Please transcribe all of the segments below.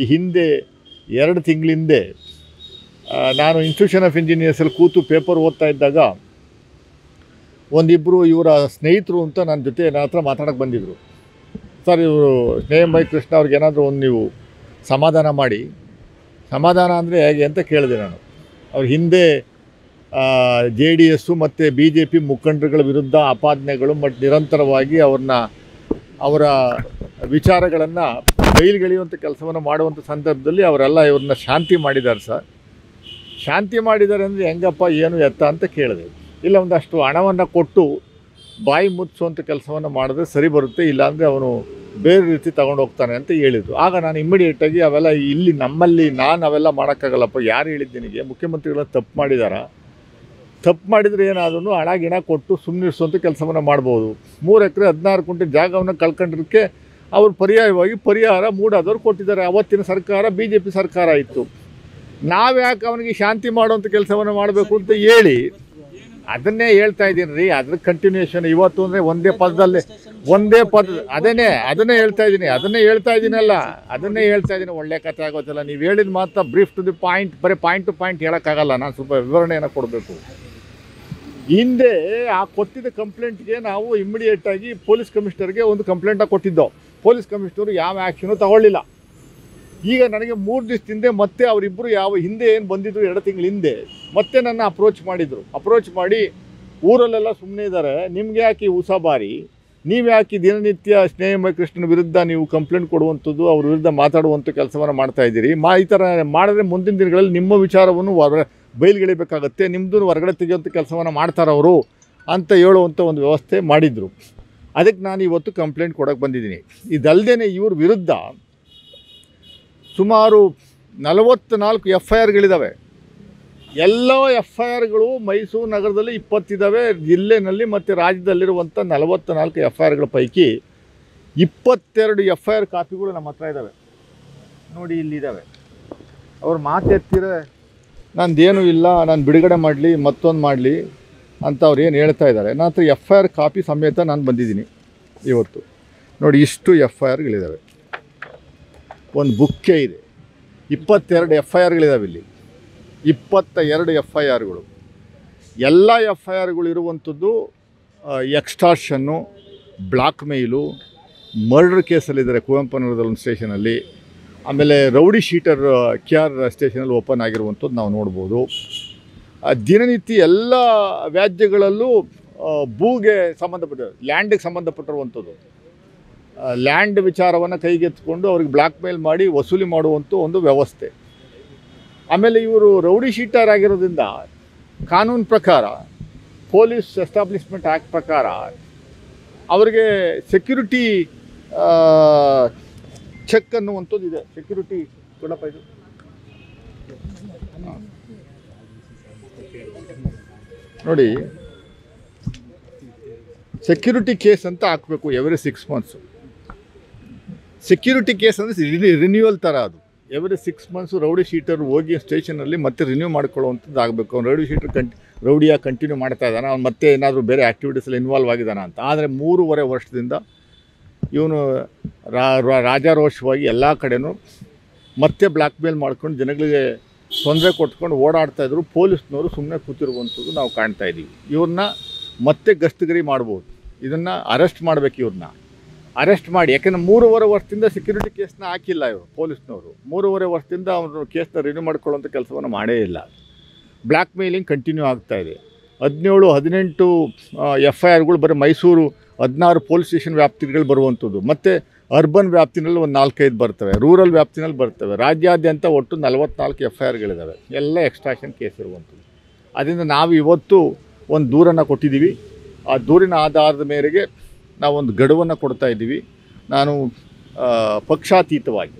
ಈ ಹಿಂದೆ 2 ತಿಂಗಳ ಹಿಂದೆ ನಾನು ಇನ್ಸ್ಟಿಟ್ಯೂಷನ್ ಆಫ್ ಇಂಜಿನಿಯರ್ಸಲ್ಲಿ ಕೂತು ಪೇಪರ್ ಓದ್ತಾ ಇದ್ದಾಗ ಒಂದಿಬ್ಬರು ಇವರ ಸ್ನೇಹಿತರು ಅಂತ ನನ್ನ ಜೊತೆ ನನ್ನ ಹತ್ರ ಮಾತಾಡೋಕ್ಕೆ ಬಂದಿದ್ದರು. ಸರ್, ಇವರು ಸ್ನೇಹಮೈ ಕೃಷ್ಣ ಅವ್ರಿಗೆ ಏನಾದರೂ ಒಂದು ನೀವು ಸಮಾಧಾನ ಮಾಡಿ. ಸಮಾಧಾನ ಅಂದರೆ ಹೇಗೆ ಅಂತ ಕೇಳಿದೆ ನಾನು. ಅವ್ರ ಹಿಂದೆ JDS ಮತ್ತು BJP ಮುಖಂಡರುಗಳ ವಿರುದ್ಧ ಆಪಾದನೆಗಳು ಮತ್ತು ನಿರಂತರವಾಗಿ ಅವರ ವಿಚಾರಗಳನ್ನು ಬಯಲುಗೆಳೆಯುವಂಥ ಕೆಲಸವನ್ನು ಮಾಡುವಂಥ ಸಂದರ್ಭದಲ್ಲಿ ಅವರೆಲ್ಲ ಇವ್ರನ್ನ ಶಾಂತಿ ಮಾಡಿದ್ದಾರೆ ಸರ್. ಶಾಂತಿ ಮಾಡಿದ್ದಾರೆ ಅಂದರೆ ಹೆಂಗಪ್ಪ, ಏನು ಎತ್ತ ಅಂತ ಕೇಳಿದೆ. ಇಲ್ಲ, ಒಂದಷ್ಟು ಹಣವನ್ನು ಕೊಟ್ಟು ಬಾಯಿ ಮುಚ್ಚಿಸುವಂಥ ಕೆಲಸವನ್ನು ಮಾಡಿದ್ರೆ ಸರಿ ಬರುತ್ತೆ, ಇಲ್ಲಾಂದರೆ ಅವನು ಬೇರೆ ರೀತಿ ತಗೊಂಡು ಹೋಗ್ತಾನೆ ಅಂತ ಹೇಳಿದರು. ಆಗ ನಾನು ಇಮ್ಮಿಡಿಯೇಟಾಗಿ ಅವೆಲ್ಲ ಇಲ್ಲಿ ನಮ್ಮಲ್ಲಿ ಅವೆಲ್ಲ ಮಾಡೋಕ್ಕಾಗಲ್ಲಪ್ಪ, ಯಾರು ಹೇಳಿದ್ದು ನಿನಗೆ? ಮುಖ್ಯಮಂತ್ರಿಗಳ ತಪ್ಪು ಮಾಡಿದಾರ? ತಪ್ಪು ಮಾಡಿದರೆ ಏನಾದರೂ ಹಣ ಗಿಣ ಕೊಟ್ಟು ಸುಮ್ಮನಿರಿಸುವಂಥ ಕೆಲಸವನ್ನು ಮಾಡ್ಬೋದು. 3 ಎಕರೆ 16 ಗುಂಟೆ ಜಾಗವನ್ನು ಕಳ್ಕೊಂಡಿರೋಕ್ಕೆ ಅವರು ಪರ್ಯಾಯವಾಗಿ ಪರಿಹಾರ ಮೂಡಾದವ್ರು ಕೊಟ್ಟಿದ್ದಾರೆ. ಅವತ್ತಿನ ಸರ್ಕಾರ BJP ಸರ್ಕಾರ ಇತ್ತು. ನಾವು ಯಾಕೆ ಅವನಿಗೆ ಶಾಂತಿ ಮಾಡುವಂಥ ಕೆಲಸವನ್ನು ಮಾಡಬೇಕು ಅಂತ ಹೇಳಿ ಅದನ್ನೇ ಹೇಳ್ತಾ ಇದ್ದೀನಿ ರೀ. ಅದ್ರ ಕಂಟಿನ್ಯೂಷನ್ ಇವತ್ತು ಅಂದರೆ ಒಂದೇ ಪದ ಅದನ್ನೇ ಹೇಳ್ತಾ ಇದ್ದೀನಿ. ಒಳ್ಳೆ ಕಥೆ ಆಗೋದಿಲ್ಲ. ನೀವು ಹೇಳಿದ ಮಾತ್ರ ಬ್ರೀಫ್ ಟು ದಿ ಪಾಯಿಂಟ್, ಬರೀ ಪಾಯಿಂಟ್ ಟು ಪಾಯಿಂಟ್ ಹೇಳೋಕ್ಕಾಗಲ್ಲ. ನಾನು ಸ್ವಲ್ಪ ವಿವರಣೆಯನ್ನು ಕೊಡಬೇಕು. ಹಿಂದೆ ಆ ಕೊಟ್ಟಿದ್ದ ಕಂಪ್ಲೇಂಟ್ಗೆ ನಾವು ಇಮ್ಮಿಡಿಯೇಟಾಗಿ ಪೊಲೀಸ್ ಕಮಿಷನರ್ಗೆ ಒಂದು ಕಂಪ್ಲೇಂಟಾಗಿ ಕೊಟ್ಟಿದ್ದೋ. ಪೊಲೀಸ್ ಕಮಿಷನರು ಯಾವ ಆ್ಯಕ್ಷನು ತಗೊಳ್ಳಿಲ್ಲ. ಈಗ ನನಗೆ 3 ದಿವಸದಿಂದ ಮತ್ತೆ ಅವರಿಬ್ಬರು ಹಿಂದೆ ಏನು ಬಂದಿದ್ರು 2 ತಿಂಗಳ ಹಿಂದೆ ಮತ್ತೆ ನನ್ನ ಅಪ್ರೋಚ್ ಮಾಡಿದರು. ಅಪ್ರೋಚ್ ಮಾಡಿ ಊರಲ್ಲೆಲ್ಲ ಸುಮ್ಮನೆ ಇದ್ದಾರೆ, ನಿಮ್ಗೆ ಯಾಕೆ ಉಸಾಬಾರಿ, ನೀವು ಯಾಕೆ ದಿನನಿತ್ಯ ಸ್ನೇಹಮಯ ಕೃಷ್ಣನ ವಿರುದ್ಧ ನೀವು ಕಂಪ್ಲೇಂಟ್ ಕೊಡುವಂಥದ್ದು, ಅವ್ರ ವಿರುದ್ಧ ಮಾತಾಡುವಂಥ ಕೆಲಸವನ್ನು ಮಾಡ್ತಾಯಿದ್ದೀರಿ. ಈ ಥರ ಮಾಡಿದ್ರೆ ಮುಂದಿನ ದಿನಗಳಲ್ಲಿ ನಿಮ್ಮ ವಿಚಾರವನ್ನು ಬಯಲುಗೆಳಿಬೇಕಾಗತ್ತೆ, ನಿಮ್ಮದು ಹೊರಗಡೆ ತೆಗೆಯುವಂಥ ಕೆಲಸವನ್ನು ಮಾಡ್ತಾರವರು ಅಂತ ಹೇಳುವಂಥ ಒಂದು ವ್ಯವಸ್ಥೆ ಮಾಡಿದರು. ಅದಕ್ಕೆ ನಾನು ಇವತ್ತು ಕಂಪ್ಲೇಂಟ್ ಕೊಡೋಕ್ಕೆ ಬಂದಿದ್ದೀನಿ. ಇದಲ್ಲದೆ ಇವ್ರ ವಿರುದ್ಧ ಸುಮಾರು 44 FIRಗಳಿದ್ದಾವೆ. ಎಲ್ಲ FIRಗಳು ಮೈಸೂರು ನಗರದಲ್ಲಿ 20 ಇದ್ದಾವೆ. ಜಿಲ್ಲೆಯಲ್ಲಿ ಮತ್ತು ರಾಜ್ಯದಲ್ಲಿರುವಂಥ 44 FIRಗಳ ಪೈಕಿ 22 FIR ಕಾಪಿಗಳು ನಮ್ಮ ಹತ್ರ ಇದ್ದಾವೆ. ನೋಡಿ, ಇಲ್ಲಿದ್ದಾವೆ. ಅವ್ರು ಮಾತೆತ್ತಿರ ನಂದೇನೂ ಇಲ್ಲ, ನಾನು ಬಿಡುಗಡೆ ಮಾಡಲಿ, ಮತ್ತೊಂದು ಮಾಡಲಿ ಅಂತ ಅವ್ರು ಏನು ಹೇಳ್ತಾ ಇದ್ದಾರೆ. ನನ್ನ ಹತ್ರ FIR ಕಾಪಿ ಸಮೇತ ನಾನು ಬಂದಿದ್ದೀನಿ ಇವತ್ತು. ನೋಡಿ, ಇಷ್ಟು FIRಗಳಿದ್ದಾವೆ. ಒಂದು ಬುಕ್ಕೇ ಇದೆ. 22 FIRಗಳಿದ್ದಾವೆ ಇಲ್ಲಿ. 22 FIRಗಳು. ಎಲ್ಲ FIRಗಳು ಇರುವಂಥದ್ದು ಎಕ್ಸ್ಟಾರ್ಷನ್ನು, ಬ್ಲಾಕ್ ಮೇಲು, ಮರ್ಡರ್ ಕೇಸಲ್ಲಿದ್ದಾರೆ ಕುವೆಂಪು ನಗರದಲ್ಲಿ ಒಂದು ಸ್ಟೇಷನಲ್ಲಿ. ಆಮೇಲೆ ರೌಡಿ ಶೀಟರ್ KR ಸ್ಟೇಷನಲ್ಲಿ ಓಪನ್ ಆಗಿರುವಂಥದ್ದು ನಾವು ನೋಡ್ಬೋದು. ದಿನನಿತ್ಯ ಎಲ್ಲ ವ್ಯಾಜ್ಯಗಳಲ್ಲೂ ಭೂಗೆ ಲ್ಯಾಂಡಿಗೆ ಸಂಬಂಧಪಟ್ಟಿರುವಂಥದ್ದು, ಲ್ಯಾಂಡ್ ವಿಚಾರವನ್ನು ಕೈಗೆತ್ತಿಕೊಂಡು ಅವ್ರಿಗೆ ಬ್ಲ್ಯಾಕ್ ಮೇಲ್ ಮಾಡಿ ವಸೂಲಿ ಮಾಡುವಂಥ ಒಂದು ವ್ಯವಸ್ಥೆ. ಆಮೇಲೆ ಇವರು ರೌಡಿ ಶೀಟರ್ ಆಗಿರೋದ್ರಿಂದ ಕಾನೂನು ಪ್ರಕಾರ, ಪೊಲೀಸ್ ಎಸ್ಟಾಬ್ಲಿಷ್ಮೆಂಟ್ ಆ್ಯಕ್ಟ್ ಪ್ರಕಾರ ಅವರಿಗೆ ಸೆಕ್ಯೂರಿಟಿ ಚೆಕ್ ಅನ್ನುವಂಥದ್ದು ಇದೆ. ಸೆಕ್ಯೂರಿಟಿ ಕೊಡಪ್ಪ ಇದು. ನೋಡಿ, ಸೆಕ್ಯೂರಿಟಿ ಕೇಸ್ ಅಂತ ಹಾಕಬೇಕು ಎವ್ರಿ 6 ಮಂತ್ಸು. ಸೆಕ್ಯೂರಿಟಿ ಕೇಸ್ ಅಂದರೆ ರಿನ್ಯೂವಲ್ ಥರ. ಅದು ಎವ್ರಿ 6 ಮಂತ್ಸು ರೌಡಿ ಶೀಟರ್ ಹೋಗಿ ಸ್ಟೇಷನಲ್ಲಿ ಮತ್ತೆ ರಿನ್ಯೂ ಮಾಡ್ಕೊಳ್ಳುವಂಥದ್ದು ಆಗಬೇಕು. ಅವ್ನು ರೌಡಿ ಶೀಟರ್ ರೌಡಿಯಾಗಿ ಕಂಟಿನ್ಯೂ ಮಾಡ್ತಾ ಇದ್ದಾನೆ, ಅವ್ನು ಮತ್ತೆ ಏನಾದರೂ ಬೇರೆ ಆ್ಯಕ್ಟಿವಿಟೀಸಲ್ಲಿ ಇನ್ವಾಲ್ವ್ ಆಗಿದ್ದಾನೆ ಅಂತ. ಆದರೆ 3.5 ವರ್ಷದಿಂದ ಇವನು ರಾಜಾರೋಷವಾಗಿ ಎಲ್ಲ ಕಡೆನೂ ಮತ್ತೆ ಬ್ಲ್ಯಾಕ್ ಮೇಲ್ ಮಾಡ್ಕೊಂಡು ಜನಗಳಿಗೆ ತೊಂದರೆ ಕೊಟ್ಕೊಂಡು ಓಡಾಡ್ತಾಯಿದ್ರು. ಪೊಲೀಸ್ನವರು ಸುಮ್ಮನೆ ಕೂತಿರುವಂಥದ್ದು ನಾವು ಕಾಣ್ತಾ ಇದ್ದೀವಿ. ಇವ್ರನ್ನ ಮತ್ತೆ ಗಸ್ತಗಿರಿ ಮಾಡ್ಬೋದು. ಇದನ್ನು ಅರೆಸ್ಟ್ ಮಾಡಬೇಕು. ಇವ್ರನ್ನ ಅರೆಸ್ಟ್ ಮಾಡಿ, ಯಾಕೆಂದರೆ 3.5 ವರ್ಷದಿಂದ ಸೆಕ್ಯೂರಿಟಿ ಕೇಸ್ನ ಹಾಕಿಲ್ಲ ಇವರು ಪೊಲೀಸ್ನವರು. 3.5 ವರ್ಷದಿಂದ ಅವರು ಕೇಸ್ನ ರಿನ್ಯೂ ಮಾಡ್ಕೊಳ್ಳೋಂಥ ಕೆಲಸವನ್ನು ಮಾಡೇ ಇಲ್ಲ. ಬ್ಲ್ಯಾಕ್ ಮೇಲಿಂಗ್ ಕಂಟಿನ್ಯೂ ಆಗ್ತಾಯಿದೆ. 17-18 FIRಗಳು ಬರೀ ಮೈಸೂರು 16 ಪೊಲೀಸ್ ಸ್ಟೇಷನ್ ವ್ಯಾಪ್ತಿಗಳು ಬರುವಂಥದ್ದು. ಮತ್ತು ಅರ್ಬನ್ ವ್ಯಾಪ್ತಿನಲ್ಲಿ ಒಂದು 4-5 ಬರ್ತವೆ, ರೂರಲ್ ವ್ಯಾಪ್ತಿನಲ್ಲಿ ಬರ್ತವೆ. ರಾಜ್ಯಾದ್ಯಂತ ಒಟ್ಟು 44 FIRಗಳಿದ್ದಾವೆ. ಎಲ್ಲ ಎಕ್ಸ್ಟ್ರಾಕ್ಷನ್ ಕೇಸ್ ಇರುವಂಥದ್ದು. ಅದರಿಂದ ನಾವು ಇವತ್ತು ಒಂದು ದೂರನ್ನು ಕೊಟ್ಟಿದ್ದೀವಿ. ಆ ದೂರಿನ ಆಧಾರದ ಮೇರೆಗೆ ನಾವೊಂದು ಗಡುವನ್ನು ಕೊಡ್ತಾ ಇದ್ದೀವಿ. ನಾನು ಪಕ್ಷಾತೀತವಾಗಿ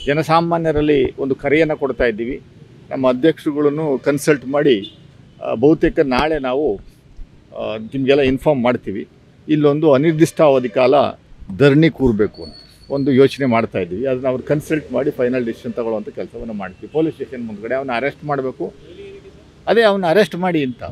ಜನಸಾಮಾನ್ಯರಲ್ಲಿ ಒಂದು ಕರೆಯನ್ನು ಕೊಡ್ತಾ ಇದ್ದೀವಿ. ನಮ್ಮ ಅಧ್ಯಕ್ಷರುಗಳನ್ನು ಕನ್ಸಲ್ಟ್ ಮಾಡಿ ಬಹುತೇಕ ನಾಳೆ ನಾವು ನಿಮಗೆಲ್ಲ ಇನ್ಫಾರ್ಮ್ ಮಾಡ್ತೀವಿ. ಇಲ್ಲೊಂದು ಅನಿರ್ದಿಷ್ಟಾವಧಿ ಕಾಲ ಧರಣಿ ಕೂರಬೇಕು ಅಂತ ಒಂದು ಯೋಚನೆ ಮಾಡ್ತಾ ಇದ್ದೀವಿ. ಅದನ್ನು ಅವ್ರು ಕನ್ಸಲ್ಟ್ ಮಾಡಿ ಫೈನಲ್ ಡಿಸಿಷನ್ ತಗೊಳ್ಳುವಂಥ ಕೆಲಸವನ್ನು ಮಾಡ್ತೀವಿ. ಪೊಲೀಸ್ ಸ್ಟೇಷನ್ ಮುಂದ್ಗಡೆ ಅವನ್ನ ಅರೆಸ್ಟ್ ಮಾಡಬೇಕು, ಅದೇ ಅವನ್ನ ಅರೆಸ್ಟ್ ಮಾಡಿ ಅಂತ